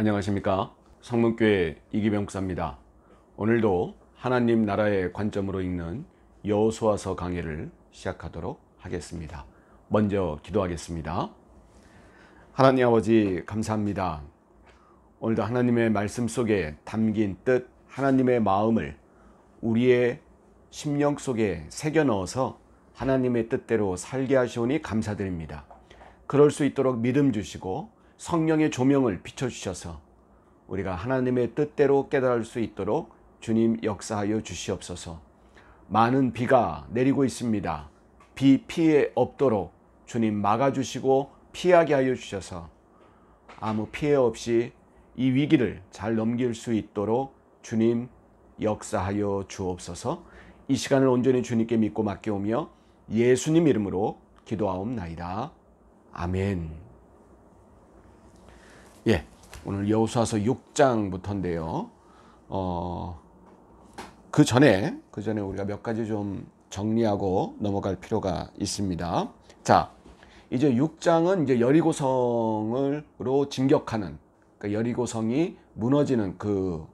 안녕하십니까. 성문교회 이기병 목사입니다. 오늘도 하나님 나라의 관점으로 읽는 여호수아서 강해를 시작하도록 하겠습니다. 먼저 기도하겠습니다. 하나님 아버지 감사합니다. 오늘도 하나님의 말씀 속에 담긴 뜻, 하나님의 마음을 우리의 심령 속에 새겨 넣어서 하나님의 뜻대로 살게 하시오니 감사드립니다. 그럴 수 있도록 믿음 주시고 성령의 조명을 비춰주셔서 우리가 하나님의 뜻대로 깨달을 수 있도록 주님 역사하여 주시옵소서. 많은 비가 내리고 있습니다. 비 피해 없도록 주님 막아주시고 피하게 하여 주셔서 아무 피해 없이 이 위기를 잘 넘길 수 있도록 주님 역사하여 주옵소서. 이 시간을 온전히 주님께 믿고 맡겨오며 예수님 이름으로 기도하옵나이다. 아멘. 오늘 여호수아서 6장부터인데요. 그 전에 우리가 몇 가지 좀 정리하고 넘어갈 필요가 있습니다. 자, 이제 6장은 이제 여리고성으로 진격하는, 그러니까 여리고성이 무너지는 그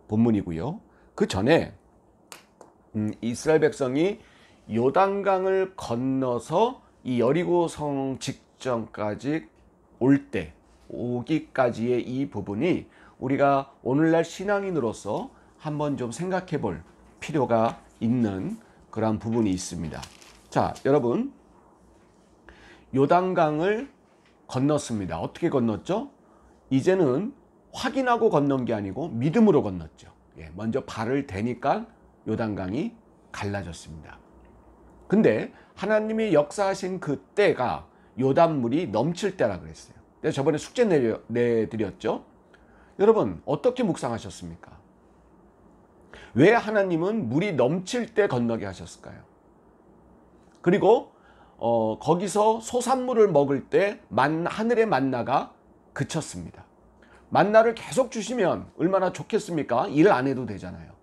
본문이고요. 그 전에 이스라엘 백성이 요단강을 건너서 이 여리고성 직전까지 오기까지의 이 부분이 우리가 오늘날 신앙인으로서 한번 좀 생각해 볼 필요가 있는 그런 부분이 있습니다. 자, 여러분, 요단강을 건넜습니다. 어떻게 건넜죠? 이제는 확인하고 건넌 게 아니고 믿음으로 건넜죠. 먼저 발을 대니까 요단강이 갈라졌습니다. 근데 하나님이 역사하신 그 때가 요단물이 넘칠 때라 그랬어요. 내가 저번에 숙제 내드렸죠. 여러분, 어떻게 묵상하셨습니까? 왜 하나님은 물이 넘칠 때 건너게 하셨을까요? 그리고 거기서 소산물을 먹을 때 하늘의 만나가 그쳤습니다. 만나를 계속 주시면 얼마나 좋겠습니까? 일 안 해도 되잖아요.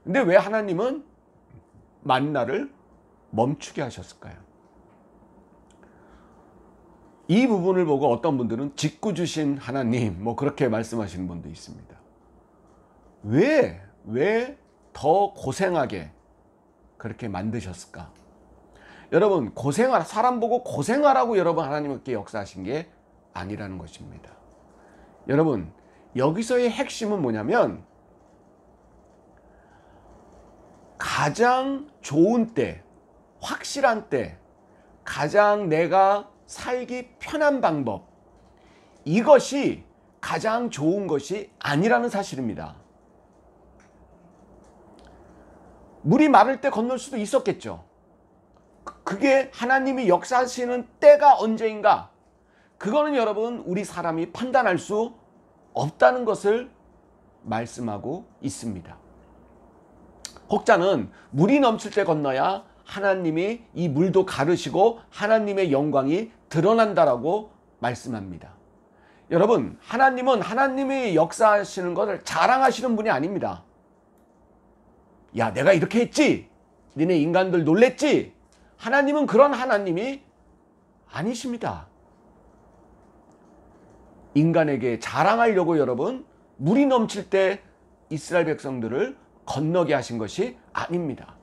근데 왜 하나님은 만나를 멈추게 하셨을까요? 이 부분을 보고 어떤 분들은 짓궂으신 하나님, 그렇게 말씀하시는 분도 있습니다. 왜 더 고생하게 그렇게 만드셨을까? 여러분, 사람 보고 고생하라고 여러분 하나님께 역사하신 게 아니라는 것입니다. 여러분, 여기서의 핵심은 뭐냐면 가장 좋은 때, 확실한 때, 가장 내가 살기 편한 방법, 이것이 가장 좋은 것이 아니라는 사실입니다. 물이 마를 때 건널 수도 있었겠죠. 그게 하나님이 역사하시는 때가 언제인가, 그거는 여러분 우리 사람이 판단할 수 없다는 것을 말씀하고 있습니다. 혹자는 물이 넘칠 때 건너야 하나님이 이 물도 가르시고 하나님의 영광이 드러난다라고 말씀합니다. 여러분, 하나님은 하나님이 역사하시는 것을 자랑하시는 분이 아닙니다. 야, 내가 이렇게 했지? 니네 인간들 놀랬지? 하나님은 그런 하나님이 아니십니다. 인간에게 자랑하려고 여러분 물이 넘칠 때 이스라엘 백성들을 건너게 하신 것이 아닙니다.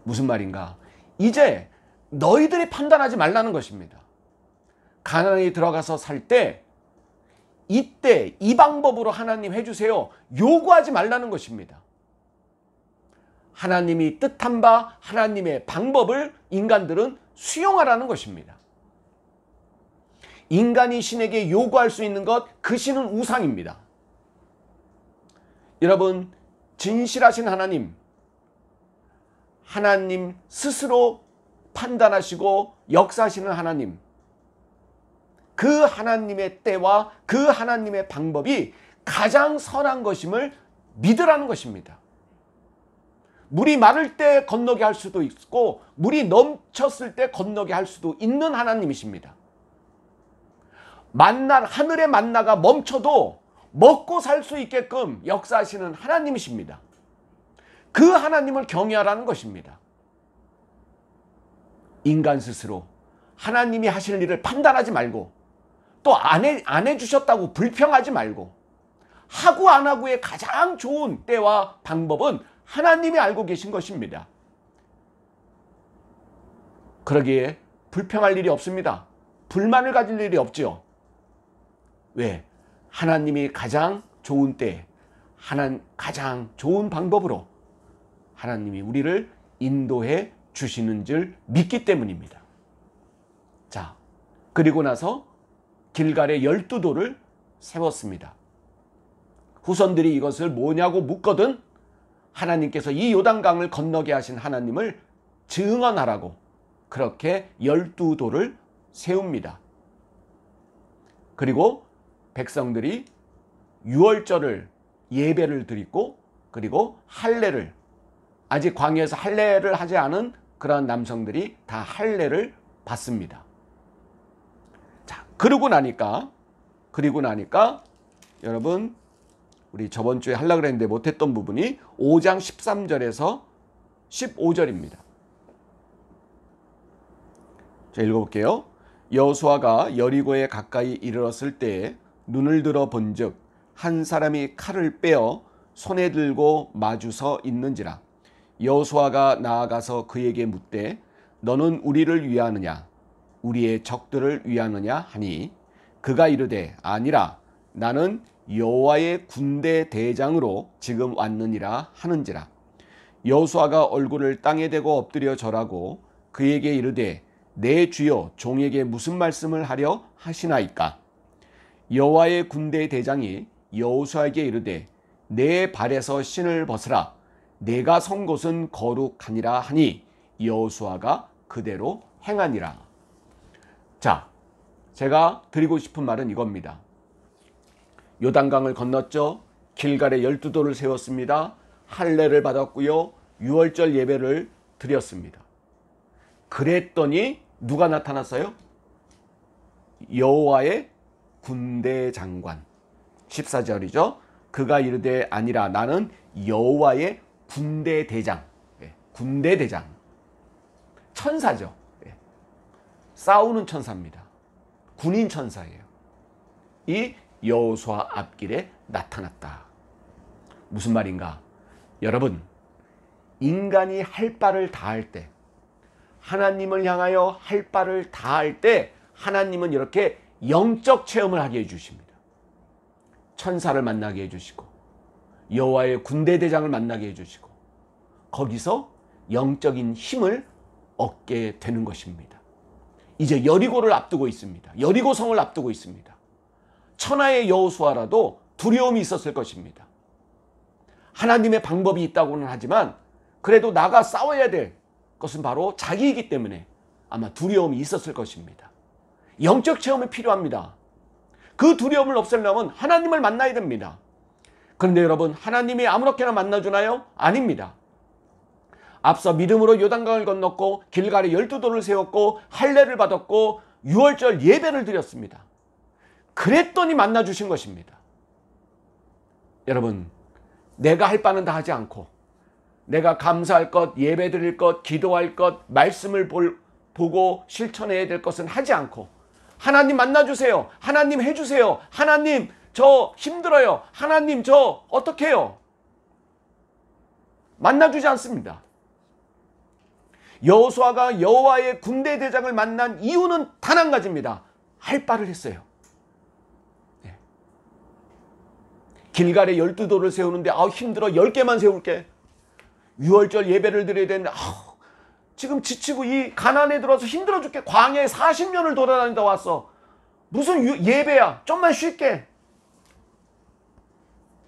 무슨 말인가? 이제 너희들이 판단하지 말라는 것입니다. 가나안에 들어가서 살 때 이때 이 방법으로 하나님 해주세요, 요구하지 말라는 것입니다. 하나님이 뜻한 바 하나님의 방법을 인간들은 수용하라는 것입니다. 인간이 신에게 요구할 수 있는 것, 그 신은 우상입니다. 여러분, 진실하신 하나님 스스로 판단하시고 역사하시는 하나님, 그 하나님의 때와 그 하나님의 방법이 가장 선한 것임을 믿으라는 것입니다. 물이 마를 때 건너게 할 수도 있고 물이 넘쳤을 때 건너게 할 수도 있는 하나님이십니다. 하늘의 만나가 멈춰도 먹고 살 수 있게끔 역사하시는 하나님이십니다. 그 하나님을 경외하라는 것입니다. 인간 스스로 하나님이 하실 일을 판단하지 말고 또 안 해주셨다고 불평하지 말고, 하고 안 하고의 가장 좋은 때와 방법은 하나님이 알고 계신 것입니다. 그러기에 불평할 일이 없습니다. 불만을 가질 일이 없지요. 왜? 하나님이 가장 좋은 때, 가장 좋은 방법으로 하나님이 우리를 인도해 주시는 줄 믿기 때문입니다. 자, 그리고 나서 길갈에 12돌을 세웠습니다. 후손들이 이것을 뭐냐고 묻거든 하나님께서 이 요단강을 건너게 하신 하나님을 증언하라고 그렇게 12돌을 세웁니다. 그리고 백성들이 유월절을 예배를 드리고, 그리고 할례를, 아직 광야에서 할례를 하지 않은 그러한 남성들이 다 할례를 받습니다. 자, 그러고 나니까 여러분, 우리 저번 주에 하려고 했는데 못했던 부분이 5장 13절에서 15절입니다. 자, 읽어볼게요. 여호수아가 여리고에 가까이 이르렀을 때에 눈을 들어 본즉 한 사람이 칼을 빼어 손에 들고 마주서 있는지라. 여호수아가 나아가서 그에게 묻되 너는 우리를 위하느냐 우리의 적들을 위하느냐 하니 그가 이르되 아니라 나는 여호와의 군대 대장으로 지금 왔느니라 하는지라. 여호수아가 얼굴을 땅에 대고 엎드려 절하고 그에게 이르되 내 주여 종에게 무슨 말씀을 하려 하시나이까. 여호와의 군대 대장이 여호수아에게 이르되 내 발에서 신을 벗으라 내가 선 곳은 거룩하니라 하니 여호수아가 그대로 행하니라. 자, 제가 드리고 싶은 말은 이겁니다. 요단강을 건넜죠. 길갈에 12돌을 세웠습니다. 할례를 받았고요. 유월절 예배를 드렸습니다. 그랬더니 누가 나타났어요? 여호와의 군대 장관. 14절이죠. 그가 이르되 아니라 나는 여호와의 군대 대장. 군대 대장. 천사죠. 싸우는 천사입니다. 군인 천사예요. 이 여호수아 앞길에 나타났다. 무슨 말인가? 여러분, 인간이 할 바를 다할 때, 하나님을 향하여 할 바를 다할 때 하나님은 이렇게 영적 체험을 하게 해주십니다. 천사를 만나게 해주시고 여호와의 군대 대장을 만나게 해주시고 거기서 영적인 힘을 얻게 되는 것입니다. 이제 여리고를 앞두고 있습니다. 여리고 성을 앞두고 있습니다. 천하의 여호수아라도 두려움이 있었을 것입니다. 하나님의 방법이 있다고는 하지만 그래도 나가 싸워야 될 것은 바로 자기이기 때문에 아마 두려움이 있었을 것입니다. 영적 체험이 필요합니다. 그 두려움을 없애려면 하나님을 만나야 됩니다. 그런데 여러분, 하나님이 아무렇게나 만나주나요? 아닙니다. 앞서 믿음으로 요단강을 건넜고 길갈에 12돌을 세웠고 할례를 받았고 유월절 예배를 드렸습니다. 그랬더니 만나주신 것입니다. 여러분, 내가 할 바는 다 하지 않고 내가 감사할 것, 예배 드릴 것, 기도할 것, 말씀을 보고 실천해야 될 것은 하지 않고 하나님 만나주세요. 하나님 해주세요. 하나님 저 힘들어요. 하나님 저 어떻게 해요? 만나주지 않습니다. 여호수아가 여호와의 군대 대장을 만난 이유는 단 한 가지입니다. 할 바를 했어요. 길갈에 12돌을 세우는데 힘들어 10개만 세울게. 유월절 예배를 드려야 되는데 지금 지치고 이 가난에 들어서 힘들어 죽게. 광야에 40년을 돌아다니다 왔어. 무슨 예배야. 좀만 쉴게.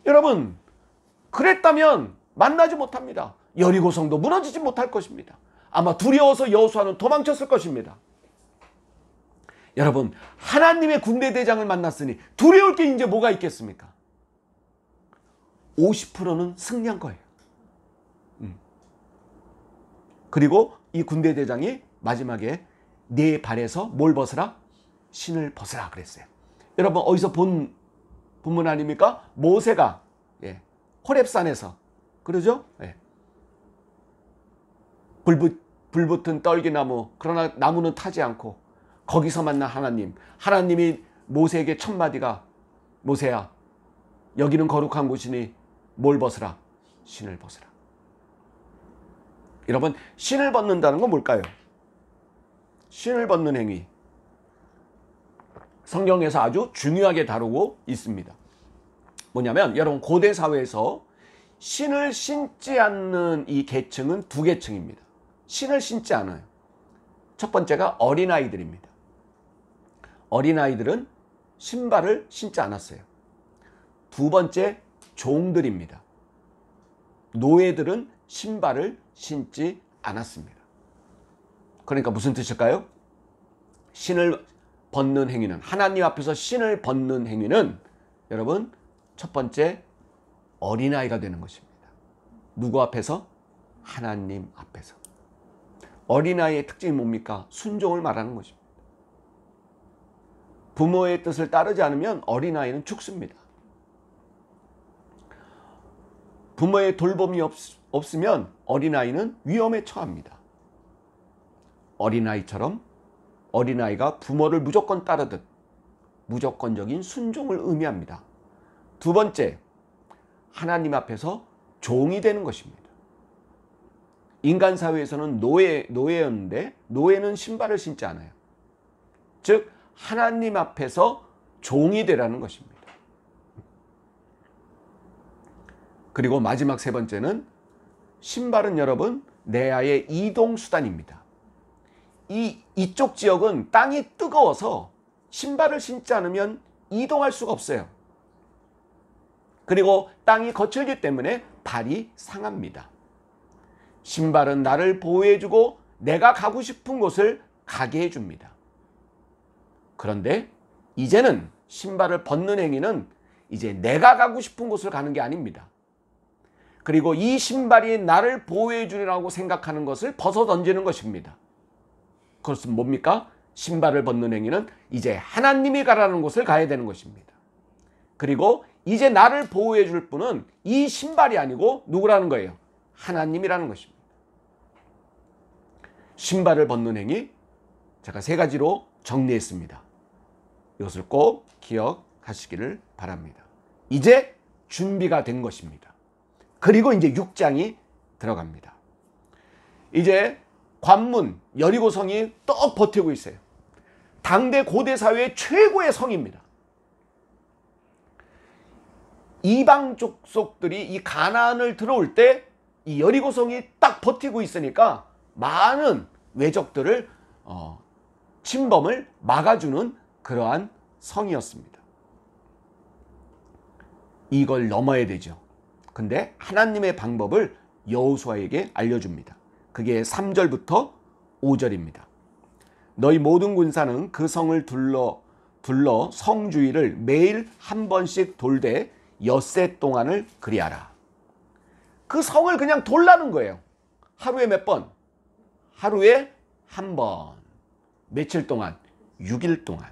여러분, 그랬다면 만나지 못합니다. 여리고성도 무너지지 못할 것입니다. 아마 두려워서 여호수아는 도망쳤을 것입니다. 여러분, 하나님의 군대 대장을 만났으니 두려울 게 이제 뭐가 있겠습니까? 50%는 승리한 거예요. 그리고 이 군대 대장이 마지막에 네 발에서 뭘 벗으라? 신을 벗으라 그랬어요. 여러분, 어디서 본 본문 아닙니까? 모세가 호렙산에서, 그러죠? 불 붙은 떨기나무, 그러나 나무는 타지 않고 거기서 만난 하나님. 하나님이 모세에게 첫 마디가 모세야, 여기는 거룩한 곳이니 뭘 벗으라? 신을 벗으라. 여러분, 신을 벗는다는 건 뭘까요? 신을 벗는 행위, 성경에서 아주 중요하게 다루고 있습니다. 뭐냐면 여러분, 고대 사회에서 신을 신지 않는 이 계층은 두 계층입니다. 신을 신지 않아요. 첫 번째가 어린아이들입니다. 어린아이들은 신발을 신지 않았어요. 두 번째, 종들입니다. 노예들은 신발을 신지 않았습니다. 그러니까 무슨 뜻일까요? 신을 벗는 행위는, 하나님 앞에서 신을 벗는 행위는 여러분, 첫 번째 어린아이가 되는 것입니다. 누구 앞에서? 하나님 앞에서. 어린아이의 특징이 뭡니까? 순종을 말하는 것입니다. 부모의 뜻을 따르지 않으면 어린아이는 죽습니다. 부모의 돌봄이 없으면 어린아이는 위험에 처합니다. 어린아이처럼 어린아이가 부모를 무조건 따르듯 무조건적인 순종을 의미합니다. 두 번째, 하나님 앞에서 종이 되는 것입니다. 인간 사회에서는 노예였는데 노예는 신발을 신지 않아요. 즉 하나님 앞에서 종이 되라는 것입니다. 그리고 마지막 세 번째는, 신발은 여러분 내아의 이동수단입니다. 이쪽 지역은 땅이 뜨거워서 신발을 신지 않으면 이동할 수가 없어요. 그리고 땅이 거칠기 때문에 발이 상합니다. 신발은 나를 보호해주고 내가 가고 싶은 곳을 가게 해줍니다. 그런데 이제는 신발을 벗는 행위는 이제 내가 가고 싶은 곳을 가는 게 아닙니다. 그리고 이 신발이 나를 보호해 주리라고 생각하는 것을 벗어 던지는 것입니다. 그것은 뭡니까? 신발을 벗는 행위는 이제 하나님이 가라는 곳을 가야 되는 것입니다. 그리고 이제 나를 보호해 줄 분은 이 신발이 아니고 누구라는 거예요? 하나님이라는 것입니다. 신발을 벗는 행위, 제가 세 가지로 정리했습니다. 이것을 꼭 기억하시기를 바랍니다. 이제 준비가 된 것입니다. 그리고 이제 6장이 들어갑니다. 이제 관문 여리고성이 떡 버티고 있어요. 당대 고대 사회의 최고의 성입니다. 이방 족속들이 이 가나안을 들어올 때 이 여리고성이 딱 버티고 있으니까 많은 외적들을 침범을 막아주는 그러한 성이었습니다. 이걸 넘어야 되죠. 근데 하나님의 방법을 여호수아에게 알려줍니다. 그게 3절부터 5절입니다. 너희 모든 군사는 그 성을 둘러 성 주위를 매일 한 번씩 돌되 엿새 동안을 그리하라. 그 성을 그냥 돌라는 거예요. 하루에 몇 번? 하루에 한 번. 며칠 동안? 6일 동안.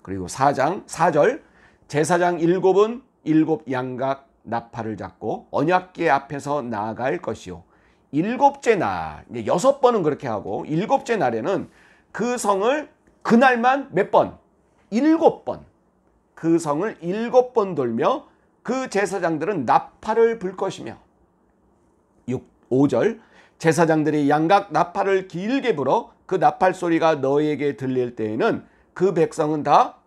그리고 4절 제사장 7은 7 양각 나팔을 잡고 언약궤 앞에서 나아갈 것이요. 7째 날, 6번은 그렇게 하고 7째 날에는 그 성을 그날만 몇 번? 7번. 그 성을 7번 돌며 그 제사장들은 나팔을 불 것이며 5절 제사장들이 양각 나팔을 길게 불어 그 나팔 소리가 너희에게 들릴 때에는 그 백성은 다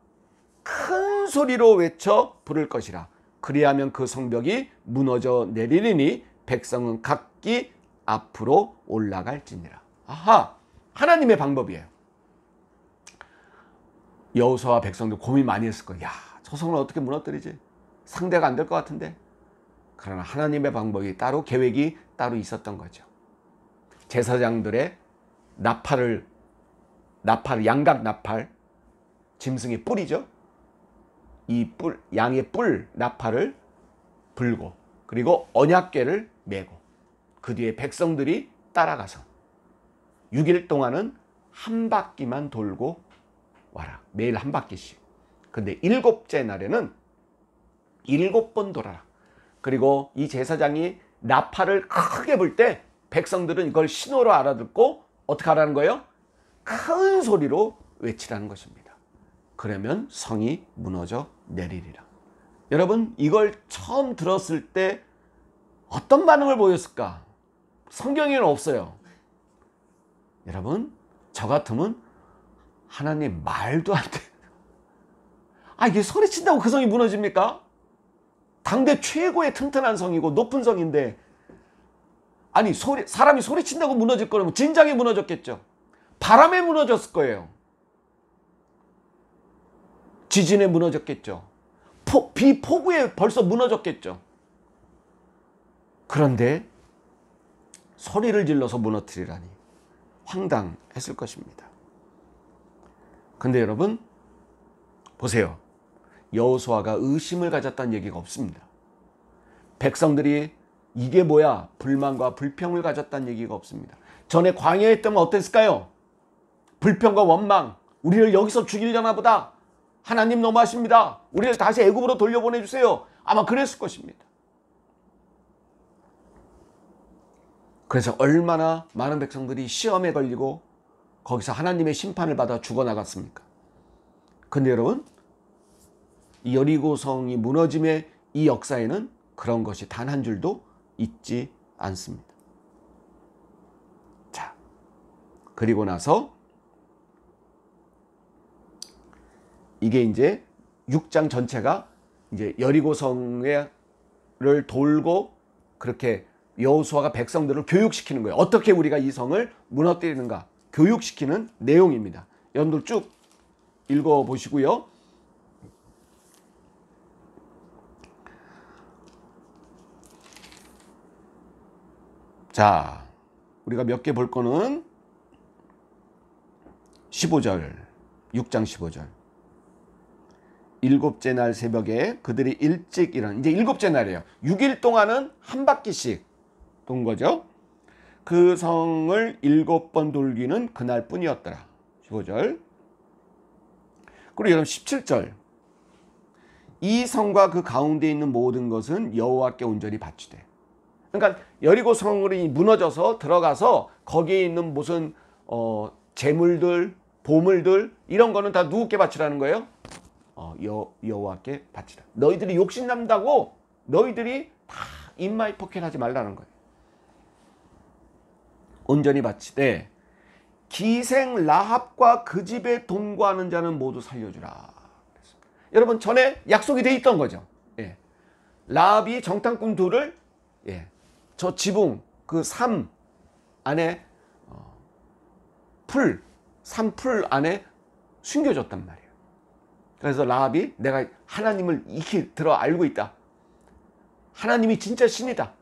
큰 소리로 외쳐 부를 것이라. 그리하면 그 성벽이 무너져 내리리니 백성은 각기 앞으로 올라갈지니라. 아하, 하나님의 방법이에요. 여호수아와 백성들 고민 많이 했을 거예요. 야, 저 성을 어떻게 무너뜨리지? 상대가 안 될 것 같은데. 그러나 하나님의 방법이 따로, 계획이 따로 있었던 거죠. 제사장들의 나팔, 양각 나팔, 짐승의 뿔이죠. 이 뿔, 양의 뿔 나팔을 불고, 그리고 언약궤를 메고, 그 뒤에 백성들이 따라가서 6일 동안은 한 바퀴만 돌고 와라. 매일 한 바퀴씩. 근데 7째 날에는 7번 돌아라. 그리고 이 제사장이 나팔을 크게 불 때 백성들은 이걸 신호로 알아듣고 어떻게 하라는 거예요? 큰 소리로 외치라는 것입니다. 그러면 성이 무너져 내리리라. 여러분, 이걸 처음 들었을 때 어떤 반응을 보였을까? 성경에는 없어요. 여러분, 저 같으면 하나님 말도 안 돼. 이게 소리친다고 그 성이 무너집니까? 당대 최고의 튼튼한 성이고 높은 성인데, 사람이 소리친다고 무너질 거라면 진작에 무너졌겠죠. 바람에 무너졌을 거예요. 지진에 무너졌겠죠. 비폭우에 벌써 무너졌겠죠. 그런데 소리를 질러서 무너뜨리라니 황당했을 것입니다. 근데 여러분 보세요. 여호수아가 의심을 가졌다는 얘기가 없습니다. 백성들이 이게 뭐야? 불만과 불평을 가졌다는 얘기가 없습니다. 전에 광야에 있다면 어땠을까요? 불평과 원망, 우리를 여기서 죽이려나 보다. 하나님 너무하십니다. 우리를 다시 애굽으로 돌려보내주세요. 아마 그랬을 것입니다. 그래서 얼마나 많은 백성들이 시험에 걸리고 거기서 하나님의 심판을 받아 죽어나갔습니까? 근데 여러분, 이 여리고성이 무너짐의 이 역사에는 그런 것이 단 한 줄도 있지 않습니다. 자, 그리고 나서 이게 이제 6장 전체가 이제 여리고성을 돌고 그렇게 여호수아가 백성들을 교육시키는 거예요. 어떻게 우리가 이 성을 무너뜨리는가 교육시키는 내용입니다. 여러분들 쭉 읽어보시고요. 자, 우리가 몇 개 볼 거는 15절, 6장 15절. 일곱째 날 새벽에 그들이 일찍 일어나, 이제 일곱째 날이에요. 6일 동안은 한 바퀴씩 돈 거죠. 그 성을 7번 돌기는 그날 뿐이었더라. 15절. 그리고 여러분 17절. 이 성과 그 가운데 있는 모든 것은 여호와께 온전히 바치되. 그러니까 여리고 성이 무너져서 들어가서 거기에 있는 무슨 재물들, 보물들 이런 거는 다 누구께 바치라는 거예요? 여호와께 바치라. 너희들이 욕심난다고 너희들이 다 인마이 포켓하지 말라는 거예요. 온전히 바치되 기생 라합과 그 집에 동거하는 자는 모두 살려주라. 여러분 전에 약속이 돼 있던 거죠. 예. 라합이 정탐꾼 둘을 저 지붕 그 삶 안에 산풀 안에 숨겨줬단 말이에요. 그래서 라합이 내가 하나님을 익히 들어 알고 있다. 하나님이 진짜 신이다.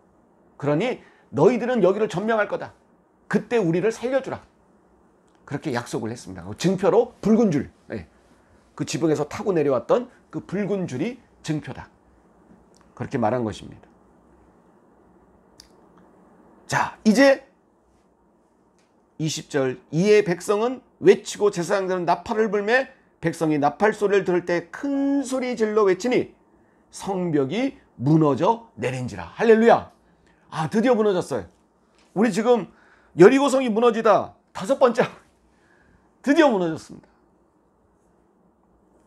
그러니 너희들은 여기를 점령할 거다. 그때 우리를 살려주라. 그렇게 약속을 했습니다. 증표로 붉은 줄. 그 지붕에서 타고 내려왔던 그 붉은 줄이 증표다. 그렇게 말한 것입니다. 자, 이제 20절. 이에 백성은 외치고 제사장들은 나팔을 불매 백성이 나팔 소리를 들을 때 큰 소리 질러 외치니 성벽이 무너져 내린지라. 할렐루야. 드디어 무너졌어요. 우리 지금 여리고성이 무너지다 5번째 드디어 무너졌습니다.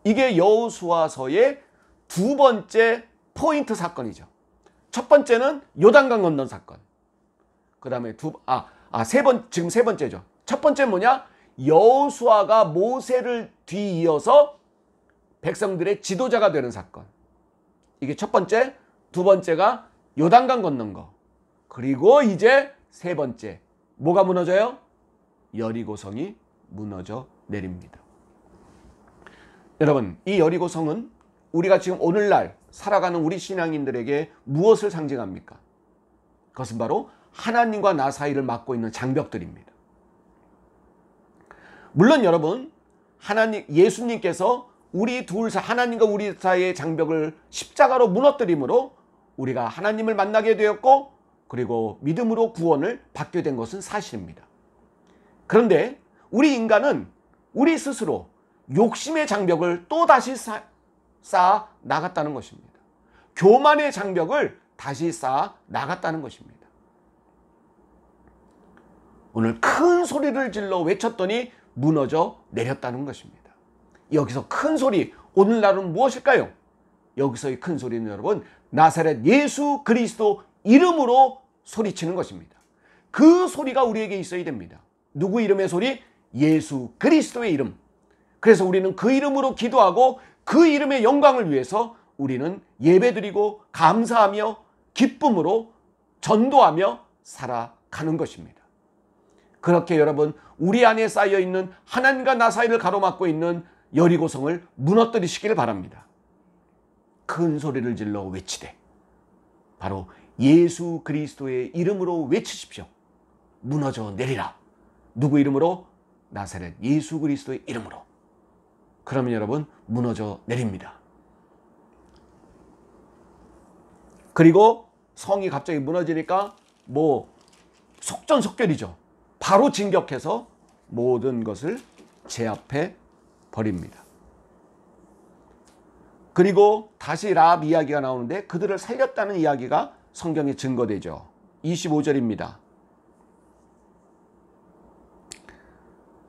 이게 여호수아서의 2번째 포인트 사건이죠. 첫 번째는 요단강 건넌 사건. 그 다음에 지금 세 번째죠. 첫 번째는 뭐냐? 여호수아가 모세를 뒤이어서 백성들의 지도자가 되는 사건. 이게 첫 번째. 두 번째가 요단강 건넌 거. 그리고 이제 세 번째. 뭐가 무너져요? 여리고성이 무너져 내립니다. 여러분, 이 여리고성은 우리가 지금 오늘날 살아가는 우리 신앙인들에게 무엇을 상징합니까? 그것은 바로 하나님과 나 사이를 막고 있는 장벽들입니다. 물론 여러분, 예수님께서 하나님과 우리 사이의 장벽을 십자가로 무너뜨림으로 우리가 하나님을 만나게 되었고, 그리고 믿음으로 구원을 받게 된 것은 사실입니다. 그런데 우리 인간은 우리 스스로 욕심의 장벽을 또다시 쌓아 나갔다는 것입니다. 교만의 장벽을 다시 쌓아 나갔다는 것입니다. 오늘 큰 소리를 질러 외쳤더니 무너져 내렸다는 것입니다. 여기서 큰 소리, 오늘날은 무엇일까요? 여기서의 큰 소리는 여러분, 나사렛 예수 그리스도 이름으로 소리치는 것입니다. 그 소리가 우리에게 있어야 됩니다. 누구 이름의 소리? 예수 그리스도의 이름. 그래서 우리는 그 이름으로 기도하고 그 이름의 영광을 위해서 우리는 예배드리고 감사하며 기쁨으로 전도하며 살아가는 것입니다. 그렇게 여러분, 우리 안에 쌓여있는 하나님과 나 사이를 가로막고 있는 여리고성을 무너뜨리시길 바랍니다. 큰 소리를 질러 외치되 바로 예수 그리스도의 이름으로 외치십시오. 무너져 내리라. 누구 이름으로? 나사렛 예수 그리스도의 이름으로. 그러면 여러분 무너져 내립니다. 그리고 성이 갑자기 무너지니까 속전속결이죠. 바로 진격해서 모든 것을 제압해 버립니다. 그리고 다시 라합 이야기가 나오는데 그들을 살렸다는 이야기가 성경에 증거되죠. 25절입니다.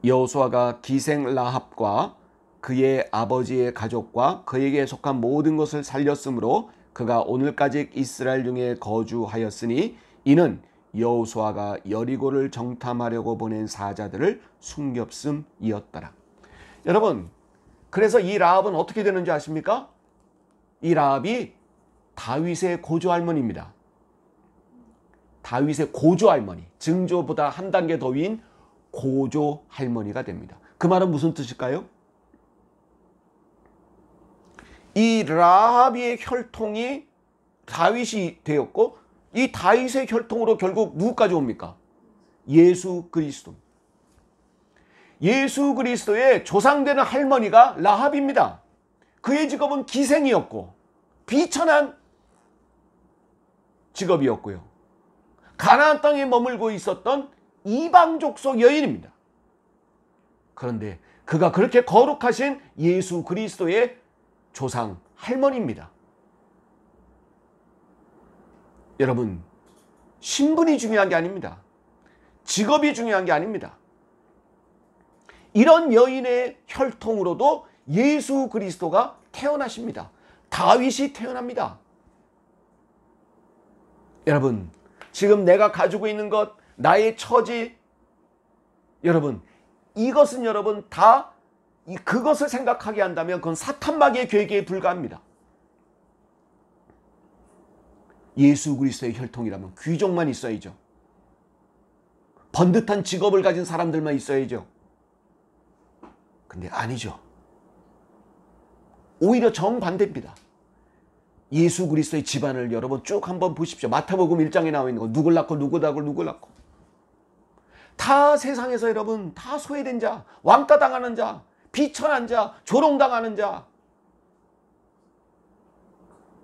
여호수아가 기생 라합과 그의 아버지의 가족과 그에게 속한 모든 것을 살렸으므로 그가 오늘까지 이스라엘 중에 거주하였으니 이는 여호수아가 여리고를 정탐하려고 보낸 사자들을 숨겼음이었더라. 여러분, 그래서 이 라합은 어떻게 되는지 아십니까? 이 라합이 다윗의 고조할머니입니다. 다윗의 고조할머니, 증조보다 한 단계 더 위인 고조할머니가 됩니다. 그 말은 무슨 뜻일까요? 이 라합의 혈통이 다윗이 되었고 이 다윗의 혈통으로 결국 누구까지 옵니까? 예수 그리스도. 예수 그리스도의 조상되는 할머니가 라합입니다. 그의 직업은 기생이었고 비천한 직업이었고요. 가나안 땅에 머물고 있었던 이방족 속 여인입니다. 그런데 그가 그렇게 거룩하신 예수 그리스도의 조상 할머니입니다. 여러분, 신분이 중요한 게 아닙니다. 직업이 중요한 게 아닙니다. 이런 여인의 혈통으로도 예수 그리스도가 태어나십니다. 다윗이 태어납니다. 여러분, 지금 내가 가지고 있는 것, 나의 처지, 여러분, 이것은 여러분 다 그것을 생각하게 한다면 그건 사탄마귀의 계획에 불과합니다. 예수 그리스도의 혈통이라면 귀족만 있어야죠. 번듯한 직업을 가진 사람들만 있어야죠. 근데 아니죠. 오히려 정반대입니다. 예수 그리스도의 집안을 여러분 쭉 한번 보십시오. 마태복음 1장에 나와 있는 거, 누굴 낳고 누구 낳고 누굴 낳고. 다 세상에서 여러분 다 소외된 자, 왕따 당하는 자, 비천한 자, 조롱당하는 자,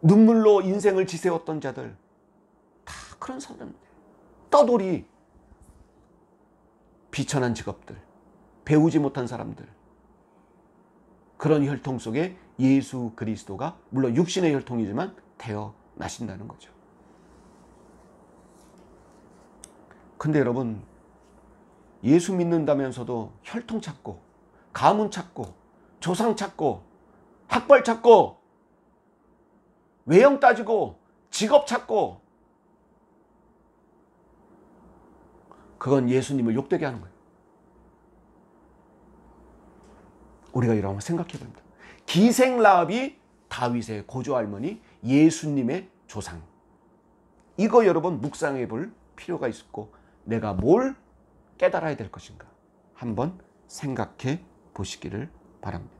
눈물로 인생을 지새웠던 자들, 다 그런 사람들. 떠돌이, 비천한 직업들, 배우지 못한 사람들. 그런 혈통 속에 예수 그리스도가 물론 육신의 혈통이지만 태어나신다는 거죠. 근데 여러분, 예수 믿는다면서도 혈통 찾고 가문 찾고 조상 찾고 학벌 찾고 외형 따지고 직업 찾고, 그건 예수님을 욕되게 하는 거예요. 우리가 이러면 생각해 봅니다. 기생 라합이 다윗의 고조할머니, 예수님의 조상. 이거 여러분 묵상해 볼 필요가 있고 내가 뭘 깨달아야 될 것인가 한번 생각해 보시기를 바랍니다.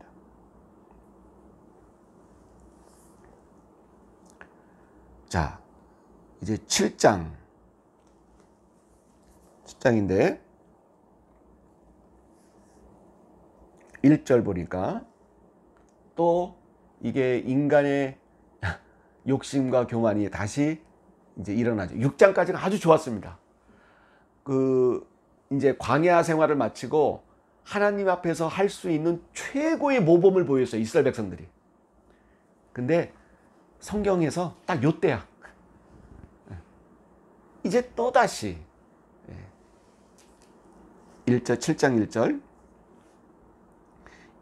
자, 이제 7장인데 1절 보니까 또 이게 인간의 욕심과 교만이 다시 이제 일어나죠. 6장까지는 아주 좋았습니다. 이제 광야 생활을 마치고 하나님 앞에서 할 수 있는 최고의 모범을 보였어요, 이스라엘 백성들이. 근데 성경에서 딱 요때야. 이제 또다시 1절, 7장 1절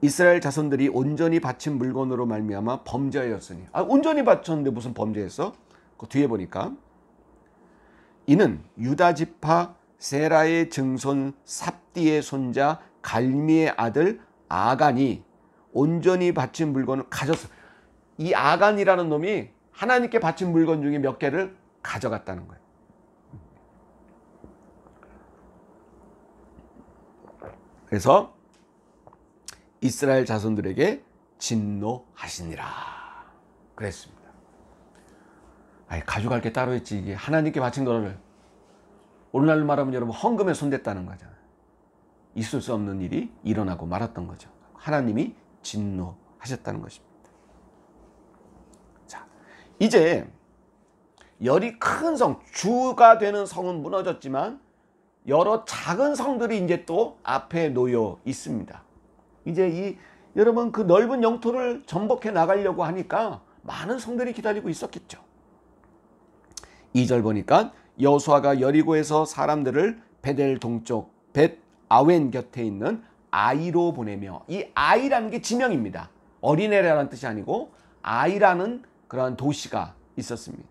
이스라엘 자손들이 온전히 바친 물건으로 말미암아 범죄하였으니. 온전히 바쳤는데 무슨 범죄했어? 그 뒤에 보니까 이는 유다 지파 세라의 증손 삽디의 손자 갈미의 아들 아간이 온전히 바친 물건을 가졌어. 이 아간이라는 놈이 하나님께 바친 물건 중에 몇 개를 가져갔다는 거예요. 그래서 이스라엘 자손들에게 진노하시니라 그랬습니다. 가져갈 게 따로 있지. 이게 하나님께 바친 거를 오늘날로 말하면 여러분 헌금에 손댔다는 거잖아요. 있을 수 없는 일이 일어나고 말았던 거죠. 하나님이 진노하셨다는 것입니다. 자, 이제 열이 큰 성, 주가 되는 성은 무너졌지만 여러 작은 성들이 이제 또 앞에 놓여 있습니다. 이제 여러분 그 넓은 영토를 전복해 나가려고 하니까 많은 성들이 기다리고 있었겠죠. 2절 보니까 여호수아가 여리고에서 사람들을 베델 동쪽 벳 아웬 곁에 있는 아이로 보내며, 이 아이라는 게 지명입니다. 어린애라는 뜻이 아니고 아이라는 그러한 도시가 있었습니다.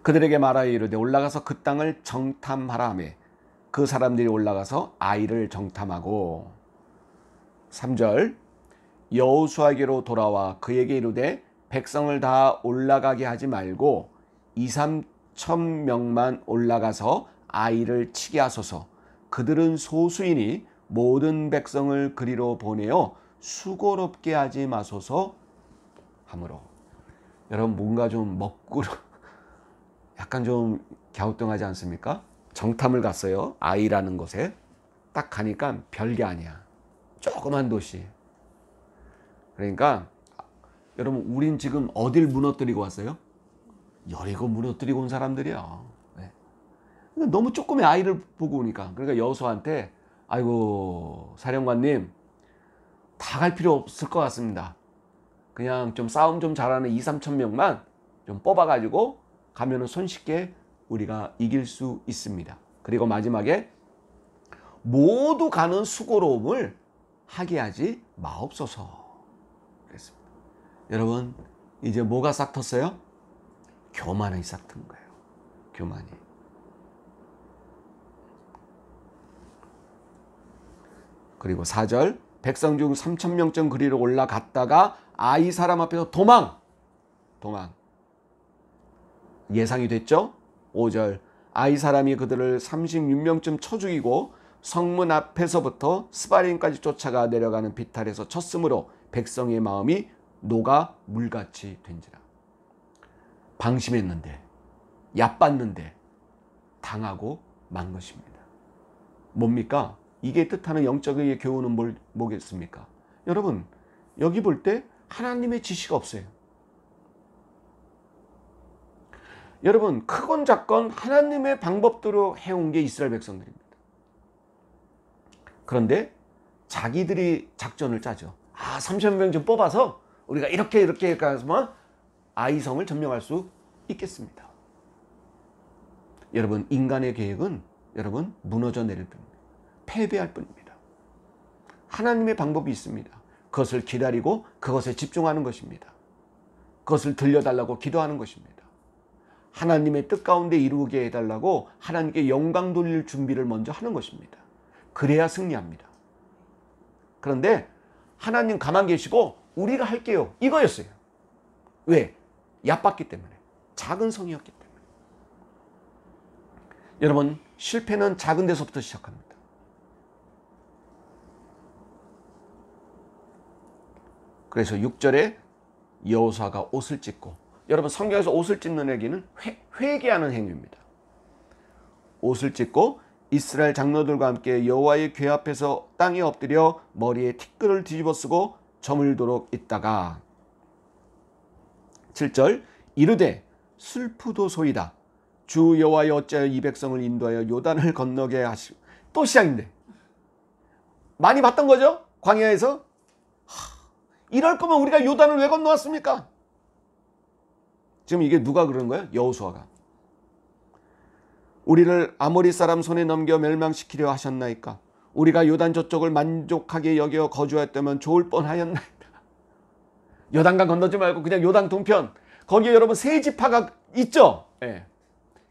그들에게 말하여 이르되 올라가서 그 땅을 정탐하라 하며 그 사람들이 올라가서 아이를 정탐하고 3절 여호수아에게로 돌아와 그에게 이르되 백성을 다 올라가게 하지 말고 2-3천 명만 올라가서 아이를 치게 하소서. 그들은 소수이니 모든 백성을 그리로 보내어 수고롭게 하지 마소서 하므로. 여러분 뭔가 좀 먹고 약간 좀 갸우뚱하지 않습니까? 정탐을 갔어요. 아이라는 곳에. 딱 가니까 별게 아니야. 조그만 도시. 그러니까 여러분 우린 지금 어딜 무너뜨리고 왔어요? 여리고 무너뜨리고 온 사람들이야. 네. 너무 조금의 아이를 보고 오니까. 그러니까 여호수아한테 아이고 사령관님 다 갈 필요 없을 것 같습니다. 그냥 좀 싸움 좀 잘하는 2-3천 명만 좀 뽑아가지고 가면은 손쉽게 우리가 이길 수 있습니다. 그리고 마지막에 모두 가는 수고로움을 하게 하지 마옵소서 그랬습니다. 여러분 이제 뭐가 싹 텄어요? 교만이 싹 튼 거예요. 교만이. 그리고 4절 백성 중 3천 명쯤 그리로 올라갔다가 아이 사람 앞에서 도망. 예상이 됐죠? 5절 아이 사람이 그들을 36명쯤 쳐 죽이고 성문 앞에서부터 스바림까지 쫓아가 내려가는 비탈에서 쳤으므로 백성의 마음이 녹아 물같이 된지라. 방심했는데 얕봤는데 당하고 만 것입니다. 뭡니까? 이게 뜻하는 영적의 교훈은 뭐겠습니까? 여러분 여기 볼 때 하나님의 지시가 없어요. 여러분 크건 작건 하나님의 방법대로 해온 게 이스라엘 백성들입니다. 그런데 자기들이 작전을 짜죠. 3,000명 좀 뽑아서 우리가 이렇게 해서 아이성을 점령할 수 있겠습니다. 여러분 인간의 계획은 여러분 무너져 내릴 뿐입니다. 패배할 뿐입니다. 하나님의 방법이 있습니다. 그것을 기다리고 그것에 집중하는 것입니다. 그것을 들려달라고 기도하는 것입니다. 하나님의 뜻 가운데 이루게 해달라고 하나님께 영광 돌릴 준비를 먼저 하는 것입니다. 그래야 승리합니다. 그런데 하나님 가만 계시고 우리가 할게요 이거였어요. 왜? 얕봤기 때문에. 작은 성이었기 때문에. 여러분 실패는 작은 데서부터 시작합니다. 그래서 6절에 여호수아가 옷을 찢고, 여러분 성경에서 옷을 찢는 얘기는 회개하는 행위입니다. 옷을 찢고 이스라엘 장로들과 함께 여호와의 궤 앞에서 땅에 엎드려 머리에 티끌을 뒤집어 쓰고 저물도록 있다가 7절 이르되 슬프도소이다. 주 여호와여 어찌하여 이 백성을 인도하여 요단을 건너게 하시고. 또 시작인데 많이 봤던 거죠? 광야에서. 이럴 거면 우리가 요단을 왜 건너왔습니까? 지금 이게 누가 그러는 거예요? 여호수아가. 우리를 아모리 사람 손에 넘겨 멸망시키려 하셨나이까? 우리가 요단 저쪽을 만족하게 여겨 거주하였다면 좋을 뻔하였나이다. 요단강 건너지 말고 그냥 요단 동편, 거기에 여러분 세 지파가 있죠. 예.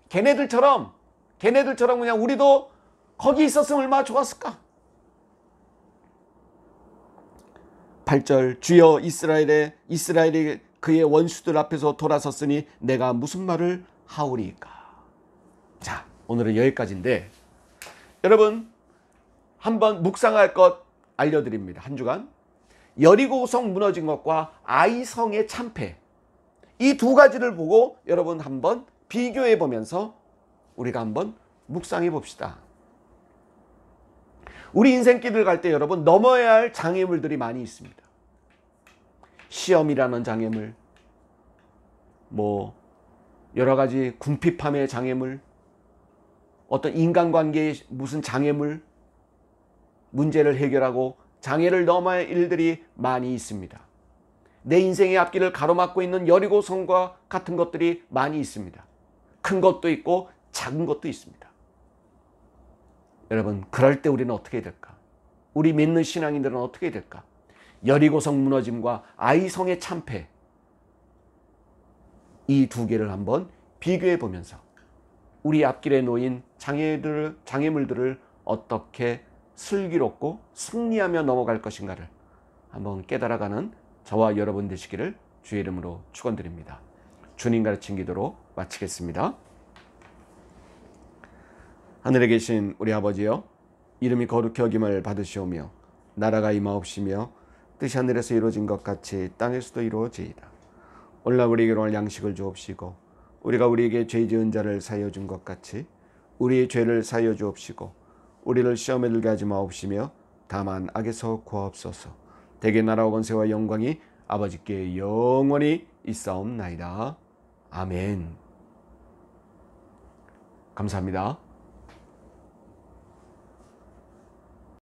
걔네들처럼 그냥 우리도 거기 있었으면 얼마나 좋았을까. 8절, 주여 이스라엘이 그의 원수들 앞에서 돌아섰으니 내가 무슨 말을 하오리까. 자, 오늘은 여기까지인데 여러분 한번 묵상할 것 알려드립니다. 한 주간 여리고성 무너진 것과 아이성의 참패, 이 두 가지를 보고 여러분 한번 비교해 보면서 우리가 한번 묵상해 봅시다. 우리 인생길을 갈 때 여러분 넘어야 할 장애물들이 많이 있습니다. 시험이라는 장애물, 여러 가지 궁핍함의 장애물, 어떤 인간관계의 무슨 장애물, 문제를 해결하고 장애를 넘어야 할 일들이 많이 있습니다. 내 인생의 앞길을 가로막고 있는 여리고성과 같은 것들이 많이 있습니다. 큰 것도 있고 작은 것도 있습니다. 여러분, 그럴 때 우리는 어떻게 될까? 우리 믿는 신앙인들은 어떻게 될까? 여리고성 무너짐과 아이성의 참패, 이 두 개를 한번 비교해 보면서 우리 앞길에 놓인 장애물들을 어떻게 슬기롭고 승리하며 넘어갈 것인가를 한번 깨달아가는 저와 여러분 되시기를 주의 이름으로 축원드립니다. 주님 가르친 기도로 마치겠습니다. 하늘에 계신 우리 아버지여, 이름이 거룩히 여김을 받으시오며 나라가 임하옵시며 뜻이 하늘에서 이루어진 것 같이 땅에서도 이루어지이다. 오늘날 우리에게 일용할 양식을 주옵시고 우리가 우리에게 죄 지은 자를 사하여 준 것 같이 우리의 죄를 사하여 주옵시고 우리를 시험에 들게 하지 마옵시며 다만 악에서 구하옵소서. 대개 나라와 권세와 영광이 아버지께 영원히 있사옵나이다. 아멘. 감사합니다.